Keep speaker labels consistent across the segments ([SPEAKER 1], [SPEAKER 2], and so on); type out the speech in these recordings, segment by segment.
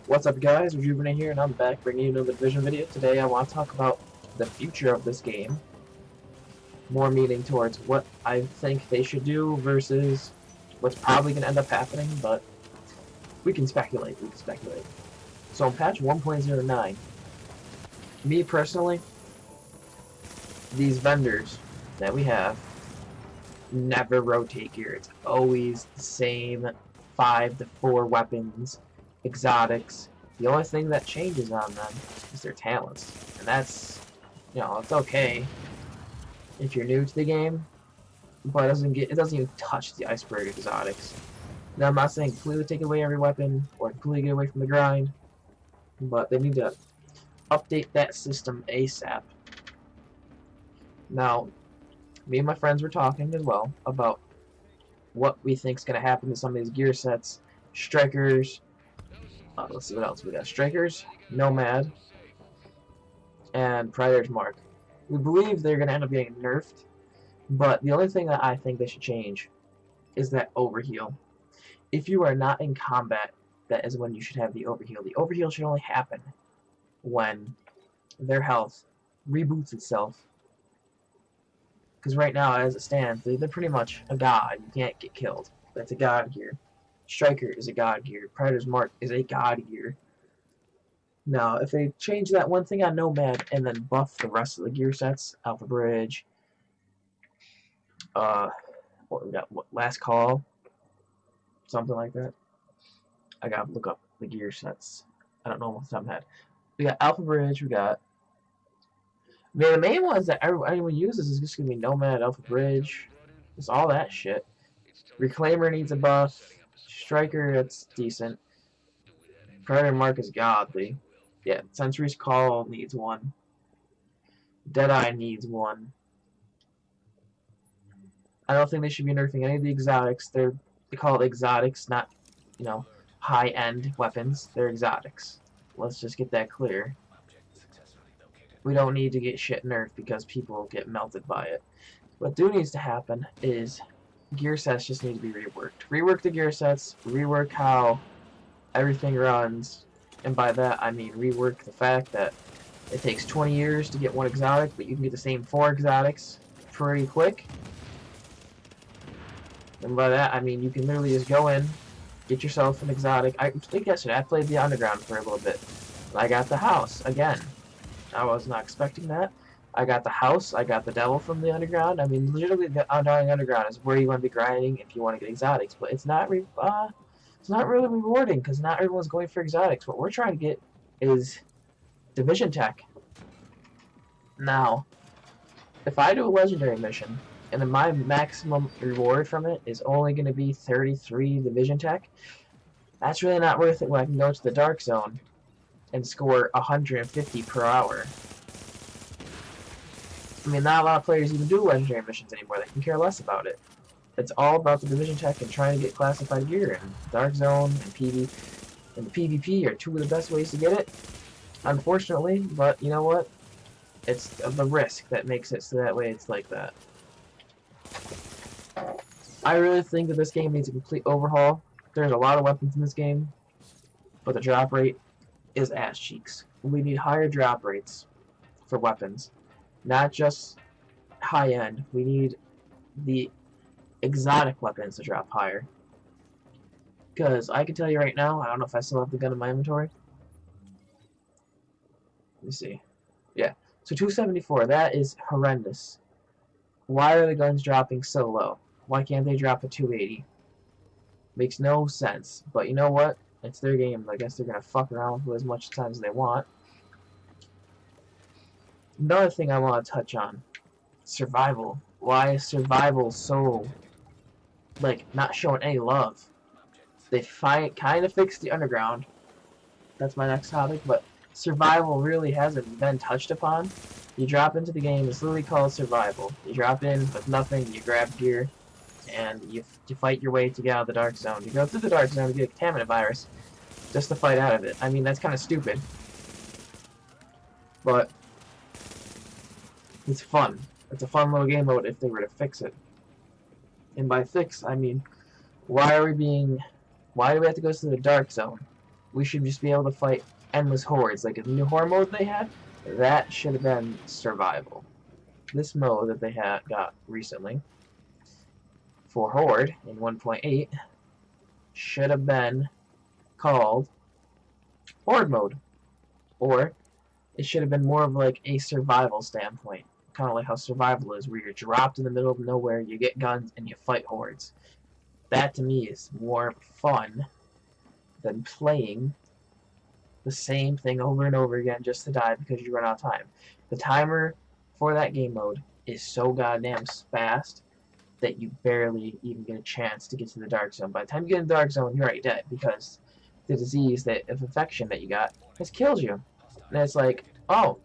[SPEAKER 1] What's up guys, Rejuvenate here and I'm back bringing you another Division video. Today I want to talk about the future of this game. More meaning towards what I think they should do versus what's probably going to end up happening, but we can speculate. So in patch 1.09, me personally, these vendors that we have never rotate gear. It's always the same 5 to 4 weapons, exotics. The only thing that changes on them is their talents, and that's, it's okay if you're new to the game, but it doesn't even touch the iceberg exotics. Now I'm not saying completely take away every weapon or completely get away from the grind, but they need to update that system ASAP. Now, me and my friends were talking as well about what we think is going to happen to some of these gear sets. Strikers, let's see what else we got. Strikers, Nomad, and Predator's Mark. We believe they're going to end up getting nerfed, but the only thing that I think they should change is that overheal. If you are not in combat, that is when you should have the overheal. The overheal should only happen when their health reboots itself. Because right now, as it stands, they're pretty much a god. You can't get killed. That's a god gear. Striker is a god gear. Predator's Mark is a god gear. Now, if they change that one thing on Nomad and then buff the rest of the gear sets, Alpha Bridge, what we got? Last Call, something like that. I gotta look up the gear sets. I don't know what the top of my head. We got Alpha Bridge. We got. The main ones that anyone uses is just gonna be Nomad, Alpha Bridge, just all that shit. Reclaimer needs a buff. Striker, that's decent. Predator Mark is godly. Yeah, Sentry's Call needs one. Deadeye needs one. I don't think they should be nerfing any of the exotics. They call it exotics, not, high-end weapons. They're exotics. Let's just get that clear. We don't need to get shit nerfed because people get melted by it. What needs to happen is gear sets just need to be reworked. Rework the gear sets, rework how everything runs, and by that I mean rework the fact that it takes 20 years to get one exotic, but you can get the same 4 exotics pretty quick. And by that I mean you can literally just go in, get yourself an exotic. I think yesterday I played the underground for a little bit. I got the house again. I was not expecting that. I got the house, I got the devil from the underground. I mean, literally, the Undying Underground is where you want to be grinding if you want to get exotics. But it's not really rewarding because not everyone's going for exotics. What we're trying to get is Division Tech. Now, if I do a legendary mission and then my maximum reward from it is only going to be 33 Division Tech, that's really not worth it when I can go to the Dark Zone and score 150 per hour. I mean, not a lot of players even do legendary missions anymore. They can care less about it. It's all about the Division Tech and trying to get classified gear. And Dark Zone and PvP and PvP are 2 of the best ways to get it, unfortunately. But you know what? It's the risk that makes it so that way it's like that. I really think that this game needs a complete overhaul. There's a lot of weapons in this game, but the drop rate is ass cheeks. We need higher drop rates for weapons, not just high end. We need the exotic weapons to drop higher. Because I can tell you right now, I don't know if I still have the gun in my inventory. Let me see. Yeah, so 274. That is horrendous. Why are the guns dropping so low? Why can't they drop to 280? Makes no sense. But you know what? It's their game. I guess they're going to fuck around with as much time as they want. Another thing I want to touch on. Survival. Why is survival so, not showing any love? They kind of fixed the underground. That's my next topic. But survival really hasn't been touched upon. You drop into the game. It's literally called survival. You drop in with nothing. You grab gear. And you fight your way to get out of the Dark Zone. You go through the Dark Zone to get a contaminant virus just to fight out of it. I mean, that's kind of stupid. But it's fun. It's a fun little game mode if they were to fix it. And by fix, I mean, why do we have to go to the Dark Zone we should just be able to fight endless hordes. Like the new horde mode they had, that should have been survival. This mode that they got recently for horde in 1.8 should have been called horde mode, or it should have been more of like a survival standpoint, kind of like how survival is, where you're dropped in the middle of nowhere, you get guns, and you fight hordes. That to me is more fun than playing the same thing over and over again just to die because you run out of time. The timer for that game mode is so goddamn fast that you barely even get a chance to get to the dark zone. By the time you get in the dark zone, you're already dead because the disease of infection that you got has killed you. And it's like, oh,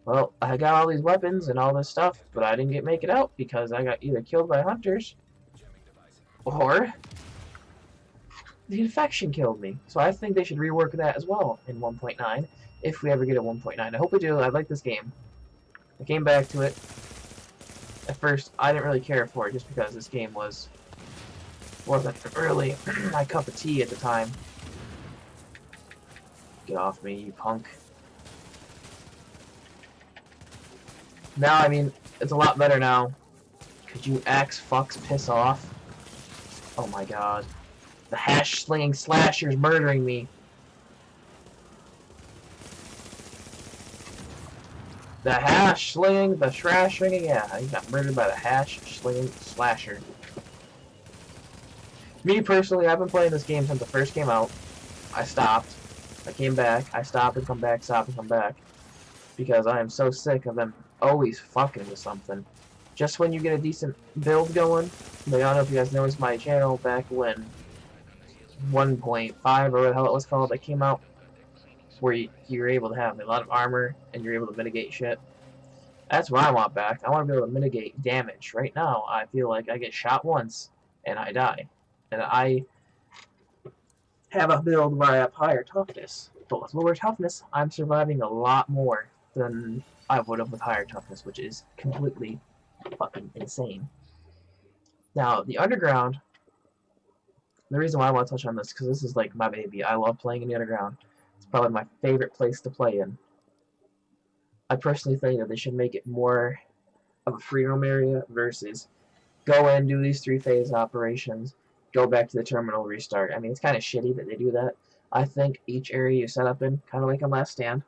[SPEAKER 1] well, I got all these weapons and all this stuff, but I didn't make it out because I got either killed by hunters or the infection killed me. So I think they should rework that as well in 1.9, if we ever get a 1.9. I hope we do. I like this game. I came back to it. At first, I didn't really care for it just because this game wasn't really my cup of tea at the time. Get off me, you punk. Now, I mean, it's a lot better now. Could you axe fucks piss off? Oh my god. The hash-slinging slasher's murdering me. The hash-slinging, the trash-slinging, yeah, he got murdered by the hash-slinging slasher. Me, personally, I've been playing this game since the first came out. I stopped. I came back. I stopped and come back, stop and come back. Because I am so sick of them always fucking with something. Just when you get a decent build going, but I don't know if you guys noticed my channel back when 1.5 or what the hell it was called that came out, where you're able to have a lot of armor and you're able to mitigate shit. That's what I want back. I want to be able to mitigate damage. Right now, I feel like I get shot once and I die. And I have a build where I have higher toughness. But with lower toughness, I'm surviving a lot more than I would have with higher toughness, which is completely fucking insane. Now, the underground, the reason why I want to touch on this, because this is like my baby. I love playing in the underground. It's probably my favorite place to play in. I personally think that they should make it more of a free roam area versus go in, do these 3-phase operations, go back to the terminal, restart. I mean, it's kind of shitty that they do that. I think each area you set up in, kind of like in Last Stand,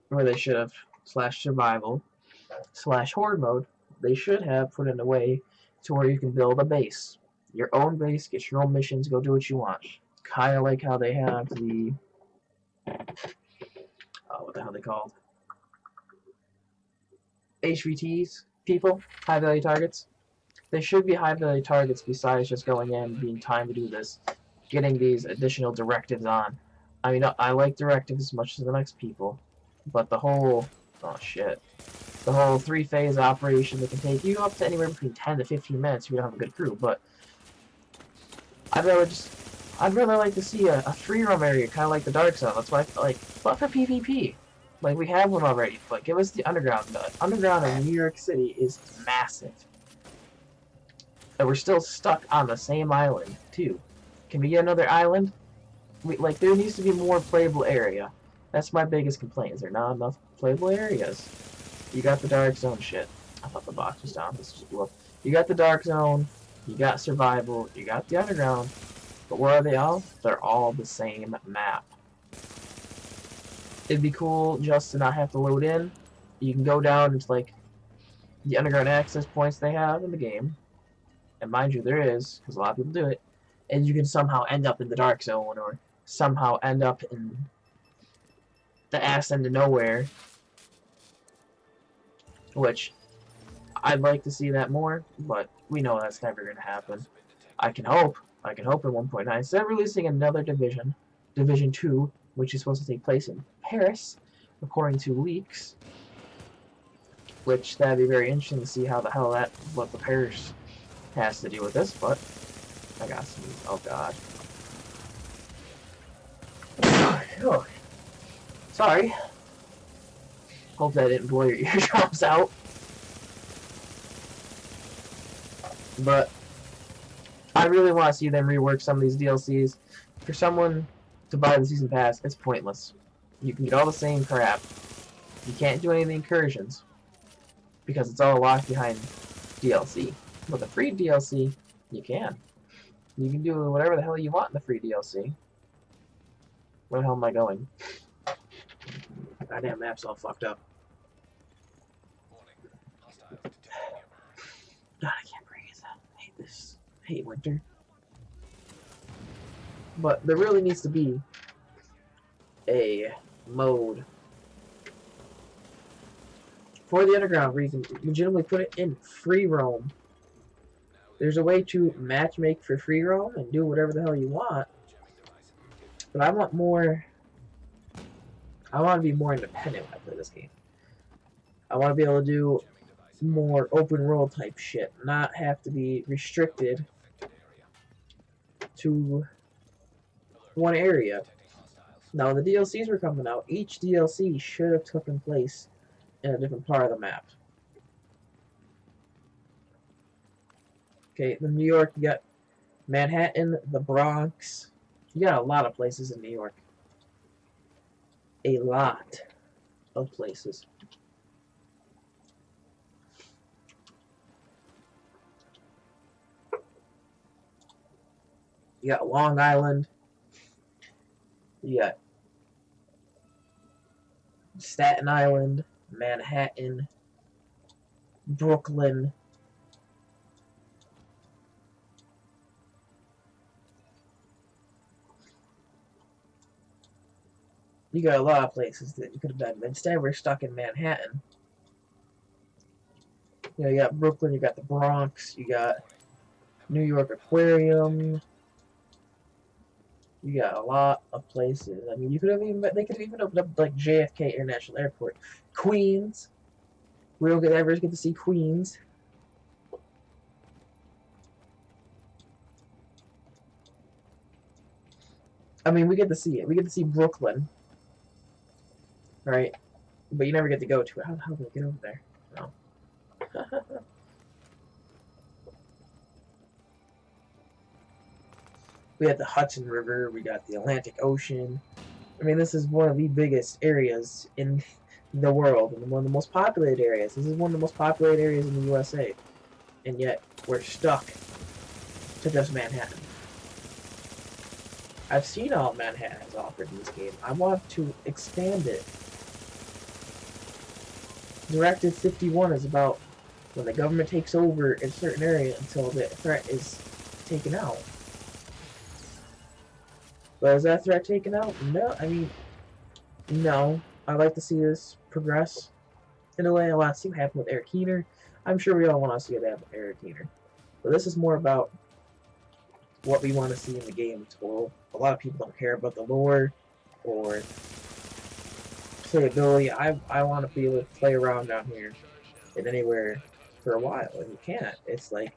[SPEAKER 1] where they should have /survival /horde mode, they should have put in a way to where you can build a base. Your own base, get your own missions, go do what you want. Kind of like how they have the... what the hell are they called? HVTs, people, high value targets. They should be high value targets besides just going in, being time to do this, getting these additional directives on. I mean, I like directives as much as the next people, but the whole... oh shit. The whole 3-phase operation that can take you up to anywhere between 10 to 15 minutes if you don't have a good crew, but I'd rather like to see a free roam area, kind of like the Dark Zone. That's why I like, but for PvP. Like, we have one already, but give us the underground. The underground in New York City is massive. And we're still stuck on the same island, too. Can we get another island? Like, there needs to be more playable area. That's my biggest complaint, is there not enough playable areas. You got the Dark Zone shit. I thought the box was down. This just blew up. You got the Dark Zone, you got Survival, you got the Underground. But where are they all? They're all the same map. It'd be cool just to not have to load in. You can go down into, like, the underground access points they have in the game. And mind you, there is, because a lot of people do it. And you can somehow end up in the Dark Zone, or somehow end up in the ass end of nowhere. Which, I'd like to see that more, but we know that's never going to happen. I can hope in 1.9, instead of releasing another Division 2, which is supposed to take place in Paris, according to leaks, which that'd be very interesting to see how the hell what the Paris has to do with this, but I got some, oh god. Oh. Sorry. Hope that didn't blow your eardrums out. But I really want to see them rework some of these DLCs. For someone to buy the season pass, it's pointless. You can get all the same crap. You can't do any of the incursions because it's all locked behind DLC. With the free DLC, you can. You can do whatever the hell you want in the free DLC. Where the hell am I going? Goddamn map's all fucked up. God, I can't breathe. I hate this. I hate winter. But there really needs to be a mode for the underground where you can legitimately put it in free roam. There's a way to match make for free roam and do whatever the hell you want. But I want more. I want to be more independent when I play this game. I want to be able to do more open world type shit, not have to be restricted to one area. Now the DLCs were coming out. Each DLC should have taken place in a different part of the map. Okay, in New York you got Manhattan, the Bronx. You got a lot of places in New York. A lot of places. You got Long Island. You got Staten Island, Manhattan, Brooklyn. You got a lot of places that you could have been. Instead, we're stuck in Manhattan. You know, you got Brooklyn, you got the Bronx, you got New York Aquarium. You got a lot of places. I mean, you could have even, they could have even opened up like JFK International Airport, Queens. We don't ever get to see Queens. I mean, we get to see it. We get to see Brooklyn, right? But you never get to go to it. How the hell do I get over there? No. We got the Hudson River, we got the Atlantic Ocean. I mean, this is one of the biggest areas in the world, and one of the most populated areas. This is one of the most populated areas in the USA. And yet, we're stuck to just Manhattan. I've seen all Manhattan has offered in this game. I want to expand it. Directive 51 is about when the government takes over a certain area until the threat is taken out. But is that threat taken out? No, I mean, no. I'd like to see this progress. In a way, I want to see what happened with Eric Keener. I'm sure we all want to see what happened with Eric Keener. But this is more about what we want to see in the game total. A lot of people don't care about the lore or playability. I want to be able to play around down here and anywhere for a while, and you can't. It's like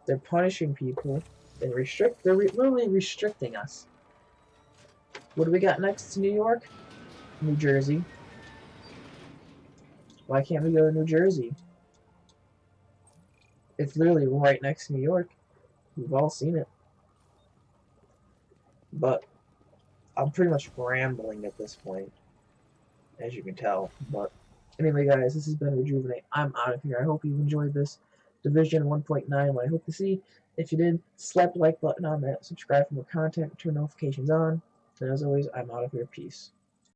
[SPEAKER 1] they're punishing people and they're literally restricting us. What do we got next to New York? New Jersey. Why can't we go to New Jersey? It's literally right next to New York. We've all seen it. But I'm pretty much rambling at this point, as you can tell. But anyway, guys, this has been Rejuvenate. I'm out of here. I hope you enjoyed this Division 1.9. What I hope to see. If you did, slap the like button on that, subscribe for more content, turn notifications on. And as always, I'm out of here. Peace.